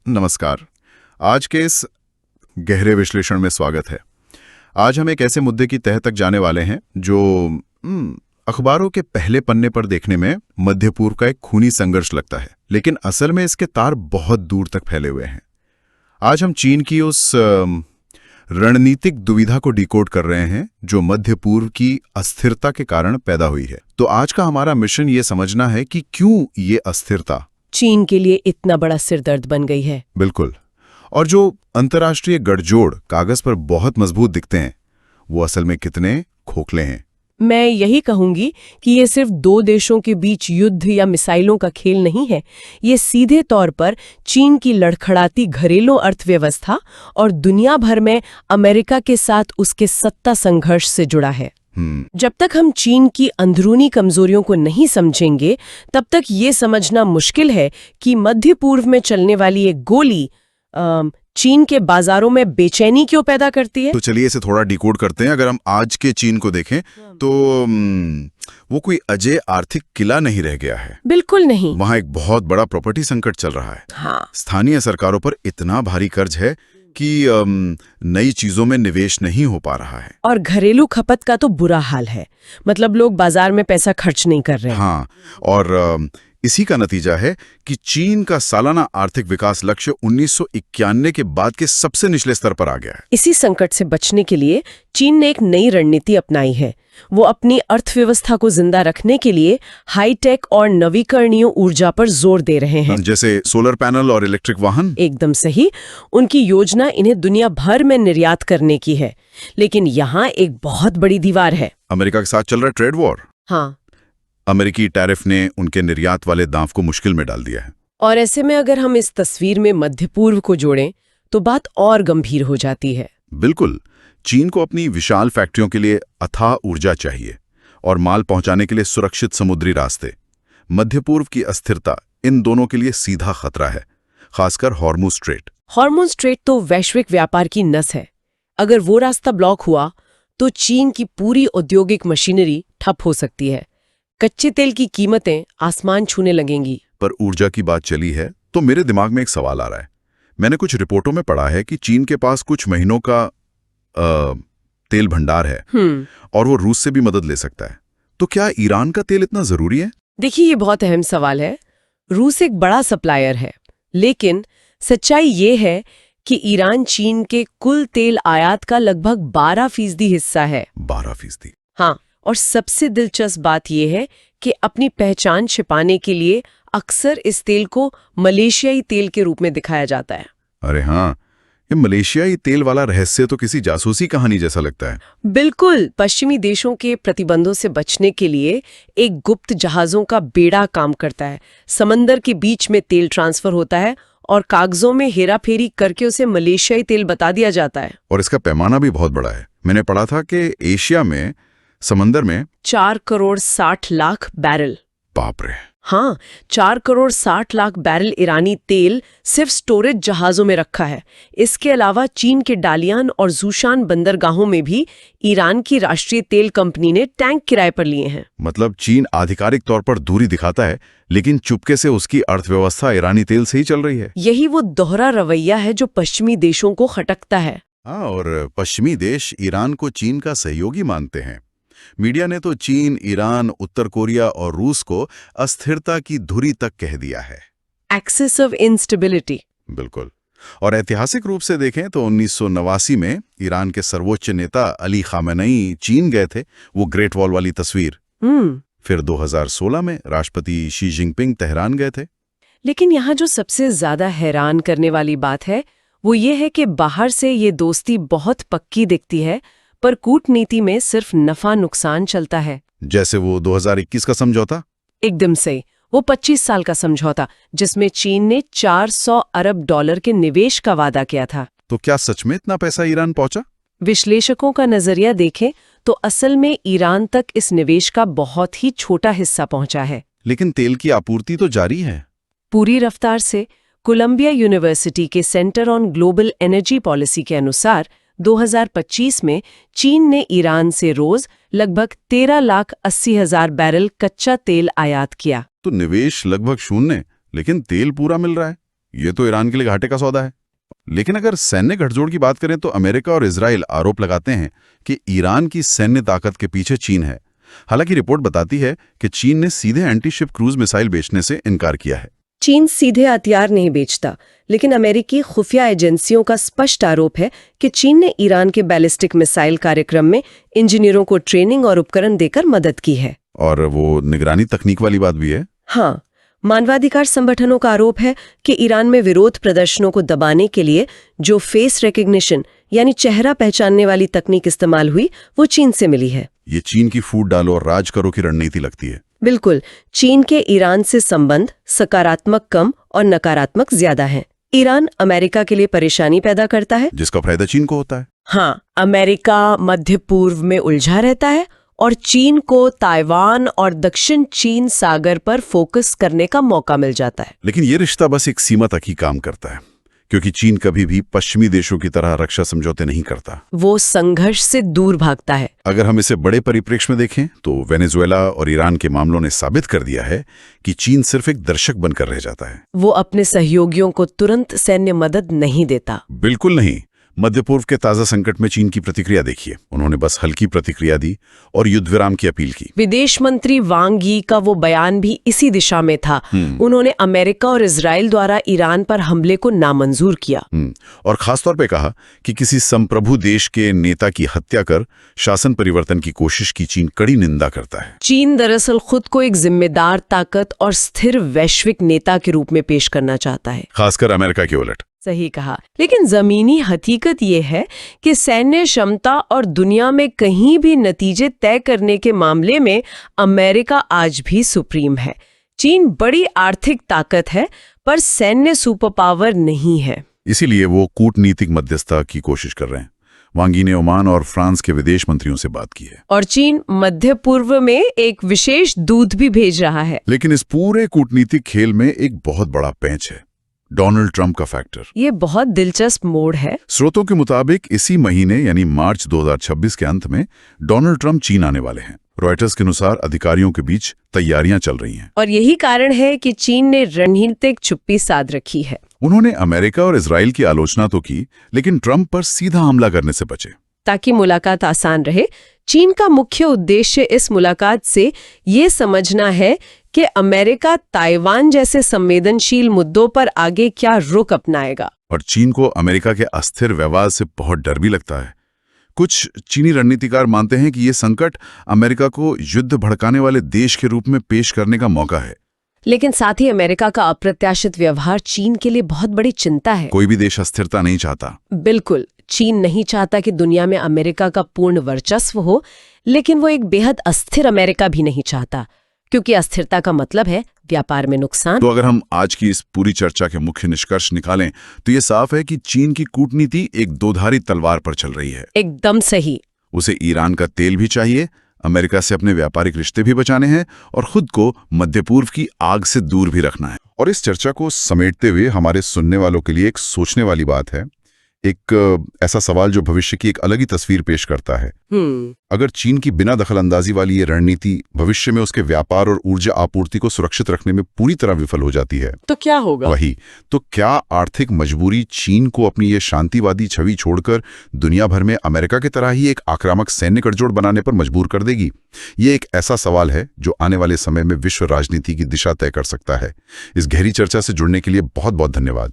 नमस्कार। आज के इस गहरे विश्लेषण में स्वागत है। आज हम एक ऐसे मुद्दे की तह तक जाने वाले हैं जो अखबारों के पहले पन्ने पर देखने में मध्य पूर्व का एक खूनी संघर्ष लगता है, लेकिन असल में इसके तार बहुत दूर तक फैले हुए हैं। आज हम चीन की उस रणनीतिक दुविधा को डिकोड कर रहे हैं जो मध्य पूर्व की अस्थिरता के कारण पैदा हुई है। तो आज का हमारा मिशन ये समझना है कि क्यों ये अस्थिरता चीन के लिए इतना बड़ा सिरदर्द बन गई है। बिल्कुल। और जो अंतर्राष्ट्रीय गठजोड़ कागज पर बहुत मजबूत दिखते हैं, वो असल में कितने खोखले हैं। मैं यही कहूंगी कि ये सिर्फ दो देशों के बीच युद्ध या मिसाइलों का खेल नहीं है। ये सीधे तौर पर चीन की लड़खड़ाती घरेलू अर्थव्यवस्था और दुनिया भर में अमेरिका के साथ उसके सत्ता संघर्ष से जुड़ा है। जब तक हम चीन की अंदरूनी कमजोरियों को नहीं समझेंगे, तब तक ये समझना मुश्किल है कि मध्य पूर्व में चलने वाली एक गोली चीन के बाजारों में बेचैनी क्यों पैदा करती है। तो चलिए इसे थोड़ा डिकोड करते हैं। अगर हम आज के चीन को देखें तो वो कोई अजय आर्थिक किला नहीं रह गया है। बिल्कुल नहीं। वहाँ एक बहुत बड़ा प्रॉपर्टी संकट चल रहा है। हाँ। स्थानीय सरकारों पर इतना भारी कर्ज है कि नई चीजों में निवेश नहीं हो पा रहा है। और घरेलू खपत का तो बुरा हाल है। मतलब लोग बाजार में पैसा खर्च नहीं कर रहे हैं। हाँ, और इसी का नतीजा है कि चीन का सालाना आर्थिक विकास लक्ष्य 1991 के बाद के सबसे निचले स्तर पर आ गया है। इसी संकट से बचने के लिए चीन ने एक नई रणनीति अपनाई है। वो अपनी अर्थव्यवस्था को जिंदा रखने के लिए हाईटेक और नवीकरणीय ऊर्जा पर जोर दे रहे हैं। जैसे सोलर पैनल और इलेक्ट्रिक वाहन। एकदम सही। उनकी योजना इन्हें दुनिया भर में निर्यात करने की है। लेकिन यहाँ एक बहुत बड़ी दीवार है। अमेरिका के साथ चल रहा ट्रेड वॉर। हाँ। अमेरिकी टैरिफ ने उनके निर्यात वाले दांव को मुश्किल में डाल दिया है। और ऐसे में अगर हम इस तस्वीर में मध्य पूर्व को जोड़ें तो बात और गंभीर हो जाती है। बिल्कुल। चीन को अपनी विशाल फैक्ट्रियों के लिए अथाह ऊर्जा चाहिए और माल पहुंचाने के लिए सुरक्षित समुद्री रास्ते। मध्य पूर्व की अस्थिरता इन दोनों के लिए सीधा खतरा है, खासकर हॉर्मुज़ स्ट्रेट। हॉर्मुज़ स्ट्रेट तो वैश्विक व्यापार की नस है। अगर वो रास्ता ब्लॉक हुआ तो चीन की पूरी औद्योगिक मशीनरी ठप हो सकती है। कच्चे तेल की कीमतें आसमान छूने लगेंगी। पर ऊर्जा की बात चली है तो मेरे दिमाग में एक सवाल आ रहा है। मैंने कुछ रिपोर्टों में पढ़ा है कि चीन के पास कुछ महीनों का तेल भंडार है और वो रूस से भी मदद ले सकता है। तो क्या ईरान का तेल इतना जरूरी है? देखिए, ये बहुत अहम सवाल है। रूस एक बड़ा सप्लायर है, लेकिन सच्चाई ये है कि ईरान चीन के कुल तेल आयात का लगभग 12% हिस्सा है। 12%? हाँ। और सबसे दिलचस्प बात यह है कि अपनी पहचान छिपाने के लिए अक्सर इस तेल को मलेशियाई तेल के रूप में दिखाया जाता है। अरे हाँ, ये मलेशियाई तेल वाला रहस्य तो किसी जासूसी कहानी जैसा लगता है। बिल्कुल। पश्चिमी देशों के प्रतिबंधों से बचने के लिए एक गुप्त जहाजों का बेड़ा काम करता है। समंदर के बीच में तेल ट्रांसफर होता है और कागजों में हेराफेरी करके उसे मलेशियाई तेल बता दिया जाता है। और इसका पैमाना भी बहुत बड़ा है। मैंने पढ़ा था कि एशिया में समंदर में 4 करोड़ 60 लाख बैरल। बाप रे। हाँ, 4 करोड़ 60 लाख बैरल ईरानी तेल सिर्फ स्टोरेज जहाजों में रखा है। इसके अलावा चीन के डालियान और जूशान बंदरगाहों में भी ईरान की राष्ट्रीय तेल कंपनी ने टैंक किराए पर लिए हैं। मतलब चीन आधिकारिक तौर पर दूरी दिखाता है, लेकिन चुपके से उसकी अर्थव्यवस्था ईरानी तेल से ही चल रही है। यही वो दोहरा रवैया है जो पश्चिमी देशों को खटकता है। हाँ, और पश्चिमी देश ईरान को चीन का सहयोगी मानते हैं। मीडिया ने तो चीन, ईरान, उत्तर कोरिया और रूस को अस्थिरता की धुरी तक कह दिया है। Excess of instability. बिल्कुल। और ऐतिहासिक रूप से देखें तो 1989 में ईरान के सर्वोच्च नेता अली खामेनेई चीन गए थे, वो ग्रेट वॉल वाली तस्वीर। फिर 2016 में राष्ट्रपति शी जिनपिंग तेहरान गए थे। लेकिन यहाँ जो सबसे ज्यादा हैरान करने वाली बात है वो ये है कि बाहर से ये दोस्ती बहुत पक्की दिखती है, पर कूटनीति में सिर्फ नफा नुकसान चलता है। जैसे वो 2021 का समझौता। एकदम से। वो 25 साल का समझौता जिसमें चीन ने $400 अरब के निवेश का वादा किया था। तो क्या सच में इतना पैसा ईरान पहुंचा? विश्लेषकों का नजरिया देखें तो असल में ईरान तक इस निवेश का बहुत ही छोटा हिस्सा पहुंचा है। लेकिन तेल की आपूर्ति तो जारी है पूरी रफ्तार से। कोलंबिया यूनिवर्सिटी के centre on global energy policy के अनुसार 2025 में चीन ने ईरान से रोज लगभग 13,80,000 बैरल कच्चा तेल आयात किया। तो निवेश लगभग शून्य, लेकिन तेल पूरा मिल रहा है। ये तो ईरान के लिए घाटे का सौदा है। लेकिन अगर सैन्य गठजोड़ की बात करें तो अमेरिका और इजराइल आरोप लगाते हैं कि ईरान की सैन्य ताकत के पीछे चीन है। हालांकि रिपोर्ट बताती है कि चीन ने सीधे एंटी-शिप क्रूज मिसाइल बेचने से इनकार किया है। चीन सीधे हथियार नहीं बेचता, लेकिन अमेरिकी खुफिया एजेंसियों का स्पष्ट आरोप है कि चीन ने ईरान के बैलिस्टिक मिसाइल कार्यक्रम में इंजीनियरों को ट्रेनिंग और उपकरण देकर मदद की है। और वो निगरानी तकनीक वाली बात भी है। हाँ, मानवाधिकार संगठनों का आरोप है कि ईरान में विरोध प्रदर्शनों को दबाने के लिए जो फेस रिकग्निशन यानी चेहरा पहचानने वाली तकनीक इस्तेमाल हुई वो चीन से मिली है। ये चीन की फूट डालो और राज करो की रणनीति लगती है। बिल्कुल, चीन के ईरान से संबंध सकारात्मक कम और नकारात्मक ज्यादा हैं। ईरान अमेरिका के लिए परेशानी पैदा करता है, जिसका फायदा चीन को होता है। हाँ, अमेरिका मध्य पूर्व में उलझा रहता है और चीन को ताइवान और दक्षिण चीन सागर पर फोकस करने का मौका मिल जाता है। लेकिन ये रिश्ता बस एक सीमा तक ही काम करता है, क्योंकि चीन कभी भी पश्चिमी देशों की तरह रक्षा समझौते नहीं करता। वो संघर्ष से दूर भागता है। अगर हम इसे बड़े परिप्रेक्ष्य में देखें तो वेनेजुएला और ईरान के मामलों ने साबित कर दिया है कि चीन सिर्फ एक दर्शक बनकर रह जाता है। वो अपने सहयोगियों को तुरंत सैन्य मदद नहीं देता। बिल्कुल नहीं। मध्य पूर्व के ताजा संकट में चीन की प्रतिक्रिया देखिए। उन्होंने बस हल्की प्रतिक्रिया दी और युद्ध विराम की अपील की। विदेश मंत्री वांग यी का वो बयान भी इसी दिशा में था। उन्होंने अमेरिका और इजराइल द्वारा ईरान पर हमले को नामंजूर किया। और खासतौर पे कहा कि किसी संप्रभु देश के नेता की हत्या कर शासन परिवर्तन की कोशिश की चीन कड़ी निंदा करता है। चीन दरअसल खुद को एक जिम्मेदार ताकत और स्थिर वैश्विक नेता के रूप में पेश करना चाहता है, खासकर अमेरिका के उलट। सही कहा। लेकिन जमीनी हकीकत ये है कि सैन्य क्षमता और दुनिया में कहीं भी नतीजे तय करने के मामले में अमेरिका आज भी सुप्रीम है। चीन बड़ी आर्थिक ताकत है पर सैन्य सुपर पावर नहीं है। इसीलिए वो कूटनीतिक मध्यस्थता की कोशिश कर रहे हैं। वांग यी ने ओमान और फ्रांस के विदेश मंत्रियों से बात की है। और चीन मध्य पूर्व में एक विशेष दूत भी भेज रहा है। लेकिन इस पूरे कूटनीतिक खेल में एक बहुत बड़ा पेंच है, डोनाल्ड ट्रंप का फैक्टर। ये बहुत दिलचस्प मोड़ है। स्रोतों के मुताबिक इसी महीने यानी मार्च 2026 के अंत में डोनाल्ड ट्रंप चीन आने वाले हैं। रॉयटर्स के अनुसार अधिकारियों के बीच तैयारियां चल रही हैं। और यही कारण है कि चीन ने रणनीतिक चुप्पी साध रखी है। उन्होंने अमेरिका और इजराइल की आलोचना तो की, लेकिन ट्रंप पर सीधा हमला करने से बचे ताकि मुलाकात आसान रहे। चीन का मुख्य उद्देश्य इस मुलाकात से ये समझना है कि अमेरिका ताइवान जैसे संवेदनशील मुद्दों पर आगे क्या रुख अपनाएगा। और चीन को अमेरिका के अस्थिर व्यवहार से बहुत डर भी लगता है। कुछ चीनी रणनीतिकार मानते हैं कि ये संकट अमेरिका को युद्ध भड़काने वाले देश के रूप में पेश करने का मौका है। लेकिन साथ ही अमेरिका का अप्रत्याशित व्यवहार चीन के लिए बहुत बड़ी चिंता है। कोई भी देश अस्थिरता नहीं चाहता। बिल्कुल, चीन नहीं चाहता कि दुनिया में अमेरिका का पूर्ण वर्चस्व हो, लेकिन वो एक बेहद अस्थिर अमेरिका भी नहीं चाहता, क्योंकि अस्थिरता का मतलब है व्यापार में नुकसान। तो अगर हम आज की इस पूरी चर्चा के मुख्य निष्कर्ष निकालें तो ये साफ है कि चीन की कूटनीति एक दोधारी तलवार पर चल रही है। एकदम सही। उसे ईरान का तेल भी चाहिए, अमेरिका से अपने व्यापारिक रिश्ते भी बचाने हैं और खुद को मध्य पूर्व की आग से दूर भी रखना है। और इस चर्चा को समेटते हुए हमारे सुनने वालों के लिए एक सोचने वाली बात है, एक ऐसा सवाल जो भविष्य की एक अलग ही तस्वीर पेश करता है। अगर चीन की बिना दखलंदाजी वाली ये रणनीति भविष्य में उसके व्यापार और ऊर्जा आपूर्ति को सुरक्षित रखने में पूरी तरह विफल हो जाती है तो क्या होगा? वही तो क्या आर्थिक मजबूरी चीन को अपनी ये शांतिवादी छवि छोड़कर दुनिया भर में अमेरिका की तरह ही एक आक्रामक सैन्य गठजोड़ बनाने पर मजबूर कर देगी? ये एक ऐसा सवाल है जो आने वाले समय में विश्व राजनीति की दिशा तय कर सकता है। इस गहरी चर्चा से जुड़ने के लिए बहुत बहुत धन्यवाद।